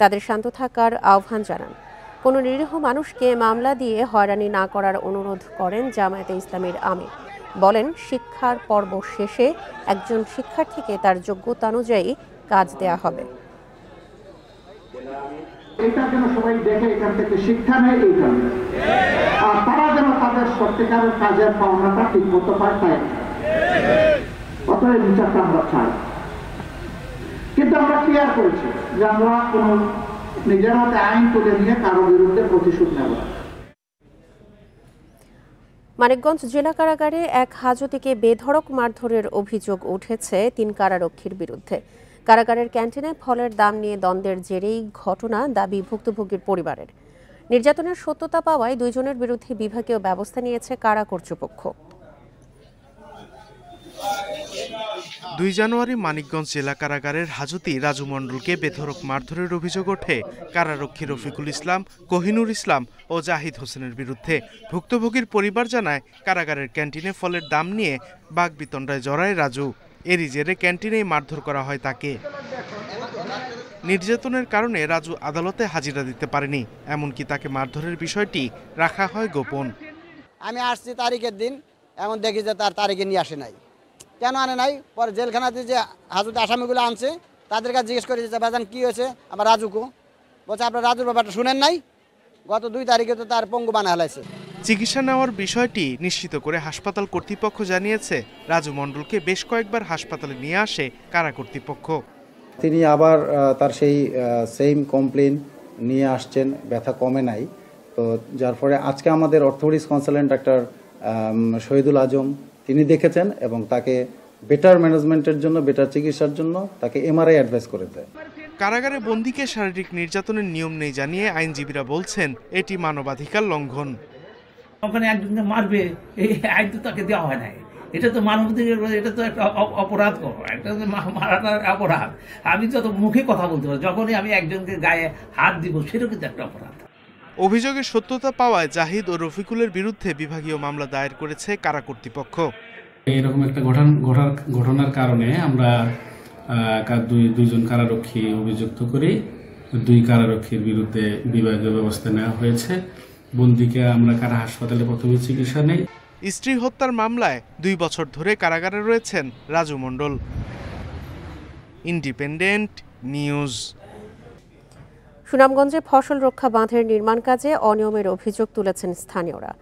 Speaker 1: তাদের শান্ত থাকার আহ্বান জানান। কোনো নিরীহ মানুষকে মামলা দিয়ে হয়রানি না করার অনুরোধ করেন জামায়াতে ইসলামীর আমির। বলেন, শিক্ষার পর্ব শেষে একজন শিক্ষার্থীকে তার যোগ্যতা অনুযায়ী কাজ দেয়া হবে।
Speaker 26: এটা যেন সবাই দেখে, এখান থেকে শিক্ষা নেয়, এই কারণে আর তারা যেন তাদের সত্যিকারের কাজের পাওনাটা ঠিক মতো পায়, তাই অতএব বিচারটা আমরা চাই। কিন্তু আমরা ক্লিয়ার করেছি যে আমরা কোনো নিজের হাতে আইন তুলে নিয়ে কারো বিরুদ্ধে প্রতিশোধ নেব না।
Speaker 1: মানিকগঞ্জ জেলা কারাগারে এক হাজতিকে বেধড়ক মারধরের অভিযোগ উঠেছে ৩ কারারক্ষীর বিরুদ্ধে। কারাগারের ক্যান্টিনে ফলের দাম নিয়ে দ্বন্দ্বের জেরেই ঘটনা, দাবি ভুক্তভোগীর পরিবারের। নির্যাতনের সত্যতা পাওয়ায় 2 জনের বিরুদ্ধে বিভাগীয় ব্যবস্থা নিয়েছে কারা কর্তৃপক্ষ।
Speaker 27: 2 জানুয়ারি মানিকগঞ্জ জেলা কারাগারের হাজতি রাজু মণ্ডলকে বেধড়ক মারধরের অভিযোগ ওঠে কারারক্ষী রফিকুল ইসলাম, কোহিনুর ইসলাম ও জাহিদ হোসেনের বিরুদ্ধে। ভুক্তভোগীর পরিবার জানায়, কারাগারের ক্যান্টিনে ফলের দাম নিয়ে বাগবিতণ্ডায় জড়ায় রাজু। এরই জেরে ক্যান্টিনেই মারধর করা হয় তাকে। নির্যাতনের কারণে রাজু আদালতে হাজিরা দিতে পারেনি, এমনকি তাকে মারধরের বিষয়টি রাখা হয় গোপন।
Speaker 28: আমি আসছি তারিখের দিন, এমন দেখি যে তার তারিখে নিয়ে আসে নাই। কেন আনে নাই? পরে জেলখানাতে যে হাজতে আসামিগুলো আনছে তাদের কাছে জিজ্ঞেস করে যে বাজান কী হয়েছে আমার রাজুকে, বলছে আপনার রাজুর ব্যাপারটা শুনেন নাই, গত 2 তারিখে তো তার পঙ্গু বানা হলাইছে।
Speaker 27: চিকিৎসা নেওয়ার বিষয়টি নিশ্চিত করে হাসপাতাল কর্তৃপক্ষ জানিয়েছে, রাজু মণ্ডলকে বেশ কয়েকবার হাসপাতালে নিয়ে আসে কারা কর্তৃপক্ষ।
Speaker 29: তিনি আবার তার সেই সেম কমপ্লেন নিয়ে আসছেন, ব্যথা কমে নাই। তো যার ফলে আজকে আমাদের অর্থোপেডিক্স কনসালটেন্ট ডাক্তার শহীদুল আজম তিনি দেখেছেন এবং তাকে বেটার ম্যানেজমেন্টের জন্য, বেটার চিকিৎসার জন্য তাকে এমআরআই অ্যাডভাইস করেছে।
Speaker 27: কারাগারে বন্দীকে শারীরিক নির্যাতনের নিয়ম নেই জানিয়ে আইনজীবীরা বলছেন, এটি মানবাধিকার লঙ্ঘন।
Speaker 30: ওখানে একজনকে মারবে, এই আইন তো তাকে দেওয়া হয় নাই। এটা তো মানবাধিকার, এটা তো একটা অপরাধ করো, একটা মারাটার অপরাধ। আমি যত মুখে কথা বলতে পারি, যখনই আমি একজনকে গায়ে হাত দিব, সেটাও কিন্তু একটা অপরাধ।
Speaker 27: অভিযোগের সত্যতা পাওয়ায় জাহিদ ও রফিকুলের বিরুদ্ধে বিভাগীয় মামলা দায়ের করেছে কারা কর্তৃপক্ষ।
Speaker 31: এরকম একটা ঘটনার কারণে আমরা দুইজন কারারক্ষী অভিযুক্ত করি। 2 কারারক্ষীর বিরুদ্ধে বিভাগীয় ব্যবস্থা নেওয়া হয়েছে বন্দীকে আমরা কারা হাসপাতালে প্রথমে চিকিৎসা নেই।
Speaker 27: স্ত্রী হত্যার মামলায় 2 বছর ধরে কারাগারে রয়েছেন রাজু মণ্ডল। Independent news.
Speaker 1: সুনামগঞ্জে ফসল রক্ষা বাঁধের নির্মাণ কাজে অনিয়মের অভিযোগ তুলেছেন স্থানীয়রা।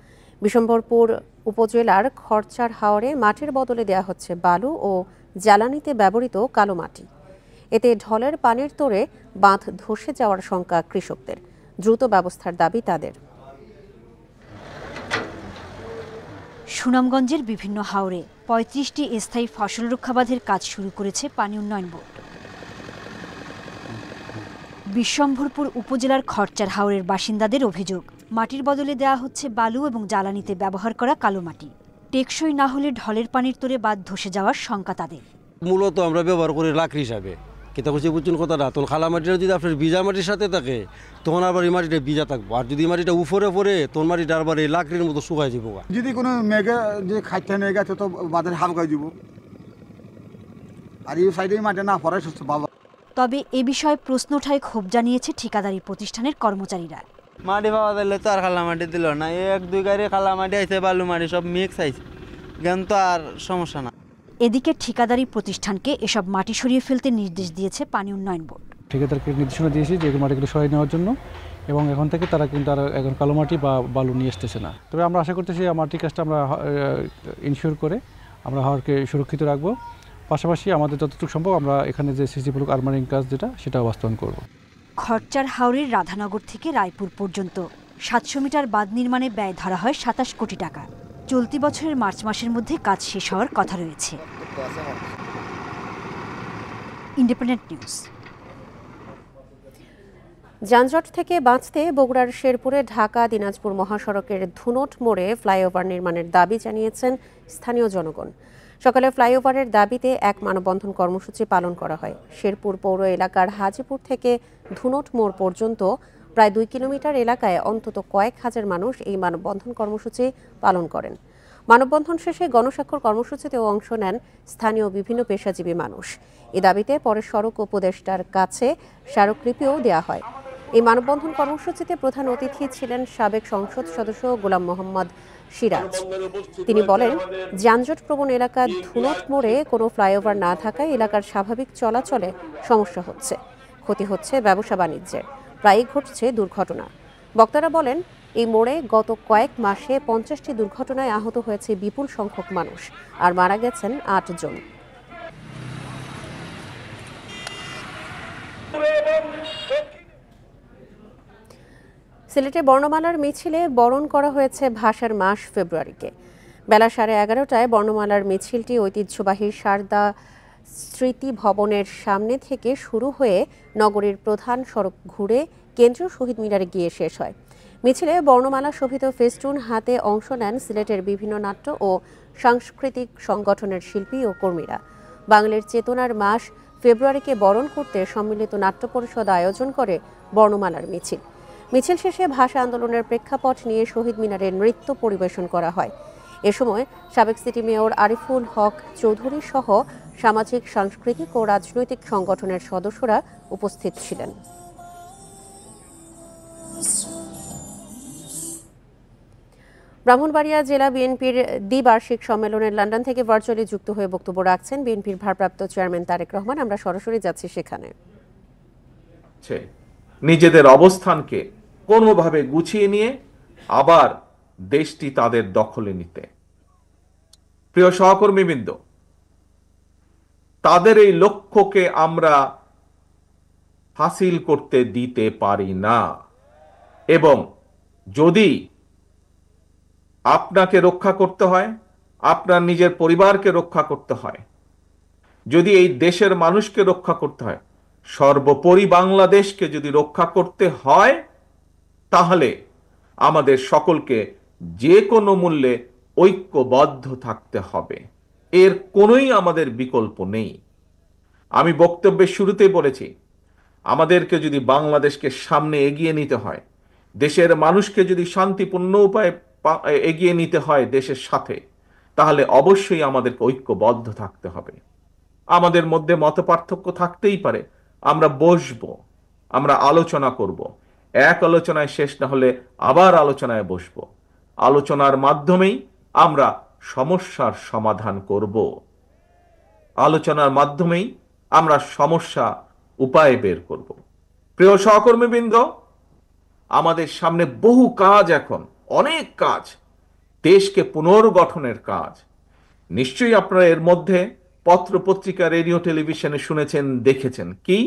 Speaker 1: বিশম্বরপুর উপজেলার খরচার হাওরে মাটির বদলে দেয়া হচ্ছে বালু ও জ্বালানিতে ব্যবহৃত কালো মাটি। এতে ঢলের পানির তোড়ে বাঁধ ধসে যাওয়ার শঙ্কা কৃষকদের। দ্রুত ব্যবস্থার দাবি তাদের।
Speaker 3: সুনামগঞ্জের বিভিন্ন হাওরে 35টি স্থায়ী ফসল রক্ষা বাঁধের কাজ শুরু করেছে পানি উন্নয়ন বোর্ড। বিশম্বরপুর উপজেলার খরচার হাওরের বাসিন্দাদের অভিযোগ, মাটির বদলে দেওয়া হচ্ছে বালু এবং জ্বালানিতে ব্যবহার করা কালো মাটি। টেকসই না হলে ঢলের পানির তোড়ে বাঁধ ধসে যাওয়ার শঙ্কা তাদের।
Speaker 4: মূলত আমরা ব্যবহার করি লাকড়ি হিসাবে, কিন্তু হচ্ছে বুঝছেন কথাটা, তখন খালা মাটিটা যদি আপনার ভিজা মাটির সাথে থাকে তখন আবার এই মাটিটা ভিজা থাকবো, আর যদি মাটিটা উপরে পড়ে তখন মাটিটা আবার এই লাকড়ির মতো শুকাই যাবো।
Speaker 5: যদি কোনো মেঘে যে খাইতে নিয়ে গেছে তো বাঁধের হালকাই দিব, আর এই সাইডে মাটি না পড়ে সুস্থ বাবা।
Speaker 3: তবে এ বিষয়ে প্রশ্ন ওঠায় ক্ষোভ জানিয়েছে ঠিকাদারি প্রতিষ্ঠানের কর্মচারীরা।
Speaker 6: মাটি পাওয়া দিলে তো আর খালা মাটি দিল না, 1-2 গাড়ি খালা মাটি আইছে, বালু মাটি সব মিক্স আইছে, জ্ঞান তো আর সমস্যা না।
Speaker 3: এদিকে ঠিকাদারি প্রতিষ্ঠানকে এসব মাটি সরিয়ে ফেলতে নির্দেশ দিয়েছে পানি উন্নয়ন বোর্ড।
Speaker 7: ঠিকাদারকে নির্দেশনা দিয়েছি যে মাটিগুলো সরিয়ে নেওয়ার জন্য, এবং এখন থেকে তারা কিন্তু আর এখন কালো মাটি বা বালু নিয়ে আসতেছে না। তবে আমরা আশা করতেছি মাটির কাজটা আমরা ইনশিওর করে আমরা হাওরকে সুরক্ষিত রাখবো। পাশাপাশি আমাদের যতটুকু সম্ভব আমরা এখানে যে সিসি ব্লক আর্মারিং কাজ যেটা সেটাও বাস্তবায়ন করব।
Speaker 3: খরচার হাওরের রাধানগর থেকে রায়পুর পর্যন্ত 700 মিটার বাঁধ নির্মাণে ব্যয় ধরা হয় 27 কোটি টাকা। চলতি বছরের মার্চ মাসের মধ্যে কাজ শেষ হওয়ার কথা রয়েছে। Independent news.
Speaker 1: যানজট থেকে বাঁচতে বগুড়ার শেরপুরে ঢাকা দিনাজপুর মহাসড়কের ধুনট মোড়ে ফ্লাইওভার নির্মাণের দাবি জানিয়েছেন স্থানীয় জনগণ। সকালে ফ্লাইওভারের দাবিতে এক মানববন্ধন কর্মসূচি পালন করা হয়। শেরপুর পৌর এলাকার হাজিপুর থেকে ধুনট মোড় পর্যন্ত প্রায় 2 কিলোমিটার এলাকায় অন্তত কয়েক হাজার মানুষ এই মানববন্ধন কর্মসূচি পালন করেন। মানববন্ধন শেষে গণস্বাক্ষর কর্মসূচিতেও অংশ নেন স্থানীয় বিভিন্ন পেশাজীবী মানুষ। এ দাবিতে পরে সড়ক উপদেষ্টার কাছে স্মারকলিপিও দেওয়া হয়। এই মানববন্ধন কর্মসূচিতে প্রধান অতিথি ছিলেন সাবেক সংসদ সদস্য গোলাম মোহাম্মদ সিরাজ। তিনি বলেন, যানজট প্রবণ এলাকা ধুনট মোড়ে কোনো ফ্লাইওভার না থাকায় এলাকার স্বাভাবিক চলাচলে সমস্যা হচ্ছে, ক্ষতি হচ্ছে ব্যবসা বাণিজ্যের, প্রায়ই ঘটছে দুর্ঘটনা। বক্তারা বলেন, এই মোড়ে গত কয়েক মাসে 50টি দুর্ঘটনায় আহত হয়েছে বিপুল সংখ্যক মানুষ, আর মারা গেছেন 8 জন। সিলেটে বর্ণমালার মিছিলে বরণ করা হয়েছে ভাষার মাস ফেব্রুয়ারিকে। বেলা 11:30টায় বর্ণমালার মিছিলটি ঐতিহ্যবাহী সারদা স্মৃতি ভবনের সামনে থেকে শুরু হয়ে নগরীর প্রধান সড়ক ঘুরে কেন্দ্রীয় শহীদ মিনারে গিয়ে শেষ হয়। মিছিলে বর্ণমালা শোভিত ফেস্টুন হাতে অংশ নেন সিলেটের বিভিন্ন নাট্য ও সাংস্কৃতিক সংগঠনের শিল্পী ও কর্মীরা। বাঙালির চেতনার মাস ফেব্রুয়ারিকে বরণ করতে সম্মিলিত নাট্য পরিষদ আয়োজন করে বর্ণমালার মিছিল। মিছিল শেষে ভাষা আন্দোলনের প্রেক্ষাপট নিয়ে শহীদ মিনারে নৃত্য পরিবেশন করা হয়। এ সময় সাবেক সিটি মেয়র আরিফুল হক চৌধুরী সহ সামাজিক, সাংস্কৃতিক ও রাজনৈতিক সংগঠনের সদস্যরা উপস্থিত ছিলেন। ব্রাহ্মণবাড়িয়া জেলা বিএনপির দ্বিবার্ষিক সম্মেলনে লন্ডন থেকে ভার্চুয়ালি যুক্ত হয়ে বক্তব্য রাখছেন বিএনপির ভারপ্রাপ্ত চেয়ারম্যান তারেক রহমান। আমরা সরাসরি যাচ্ছি সেখানে।
Speaker 8: নিজেদের অবস্থানকে কোনোভাবে গুছিয়ে নিয়ে আবার দেশটি তাদের দখলে নিতে। প্রিয় সহকর্মীবৃন্দ, তাদের এই লক্ষ্যকে আমরা হাসিল করতে দিতে পারি না, এবং যদি আপনাকে রক্ষা করতে হয়, আপনার নিজের পরিবারকে রক্ষা করতে হয়, যদি এই দেশের মানুষকে রক্ষা করতে হয়, সর্বোপরি বাংলাদেশকে যদি রক্ষা করতে হয়, তাহলে আমাদের সকলকে যে কোনো মূল্যে ঐক্যবদ্ধ থাকতে হবে। এর কোনোই আমাদের বিকল্প নেই। আমি বক্তব্যের শুরুতেই বলেছি, আমাদেরকে যদি বাংলাদেশকে সামনে এগিয়ে নিতে হয়, দেশের মানুষকে যদি শান্তিপূর্ণ উপায়ে এগিয়ে নিতে হয় দেশের সাথে, তাহলে অবশ্যই আমাদেরকে ঐক্যবদ্ধ থাকতে হবে। আমাদের মধ্যে মতপার্থক্য থাকতেই পারে, আমরা বসবো, আমরা আলোচনা করব, এক আলোচনায় শেষ না হলে আবার আলোচনায় বসবো। আলোচনার মাধ্যমেই আমরা সমস্যার সমাধান করব। আলোচনার মাধ্যমেই আমরা সমস্যা উপায় বের করব। প্রিয় সহকর্মীবৃন্দ, আমাদের সামনে বহু কাজ, এখন অনেক কাজ, দেশকে পুনর্গঠনের কাজ। নিশ্চয়ই আপনারা এর মধ্যে পত্র পত্রিকা, রেডিও, টেলিভিশনে শুনেছেন, দেখেছেন কি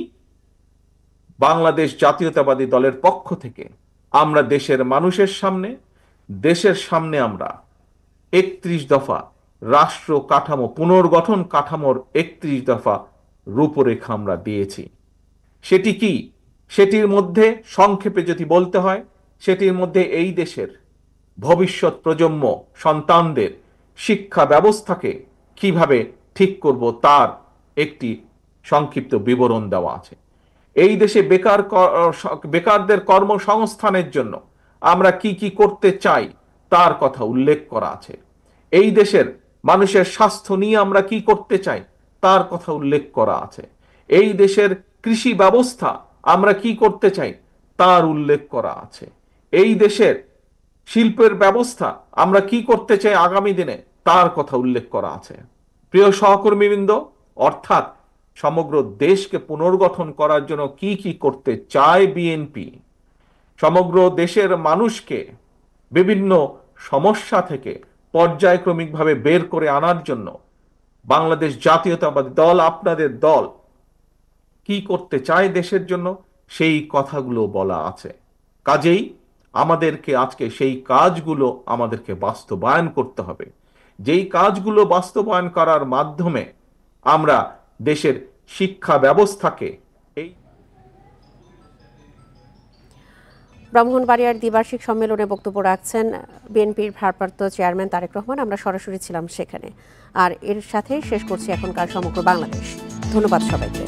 Speaker 8: বাংলাদেশ জাতীয়তাবাদী দলের পক্ষ থেকে আমরা দেশের মানুষের সামনে, দেশের সামনে আমরা 31 দফা রাষ্ট্র কাঠামো, পুনর্গঠন কাঠামোর 31 দফা রূপরেখা আমরা দিয়েছি। সেটি কি? সেটির মধ্যে সংক্ষেপে যদি বলতে হয়, সেটির মধ্যে এই দেশের ভবিষ্যৎ প্রজন্ম সন্তানদের শিক্ষা ব্যবস্থাকে কিভাবে ঠিক করব তার একটি সংক্ষিপ্ত বিবরণ দেওয়া আছে। এই দেশে বেকারদের কর্মসংস্থানের জন্য আমরা কি কি করতে চাই তার কথা উল্লেখ করা আছে। এই দেশের মানুষের স্বাস্থ্য নিয়ে আমরা কি করতে চাই তার কথা উল্লেখ করা আছে। এই দেশের কৃষি ব্যবস্থা আমরা কি করতে চাই তার উল্লেখ করা আছে। এই দেশের শিল্পের ব্যবস্থা আমরা কি করতে চাই আগামী দিনে তার কথা উল্লেখ করা আছে। প্রিয় সহকর্মীবৃন্দ, অর্থাৎ সমগ্র দেশকে পুনর্গঠন করার জন্য কি কি করতে চায় বিএনপি, সমগ্র দেশের মানুষকে বিভিন্ন সমস্যা থেকে পর্যায়ক্রমিকভাবে বের করে আনার জন্য বাংলাদেশ জাতীয়তাবাদী দল, আপনাদের দল কি করতে চায় দেশের জন্য, সেই কথাগুলো বলা আছে। কাজেই আমাদেরকে আজকে সেই কাজগুলো আমাদেরকে বাস্তবায়ন করতে হবে। যেই কাজগুলো বাস্তবায়ন করার মাধ্যমে আমরা দেশের শিক্ষা ব্যবস্থাকে
Speaker 1: ব্রাহ্মণবাড়িয়ার দ্বিবার্ষিক সম্মেলনে বক্তব্য রাখছেন বিএনপির ভারপ্রাপ্ত চেয়ারম্যান তারেক রহমান। আমরা সরাসরি ছিলাম সেখানে। আর এর সাথে শেষ করছি এখনকার সমগ্র বাংলাদেশ। ধন্যবাদ সবাইকে।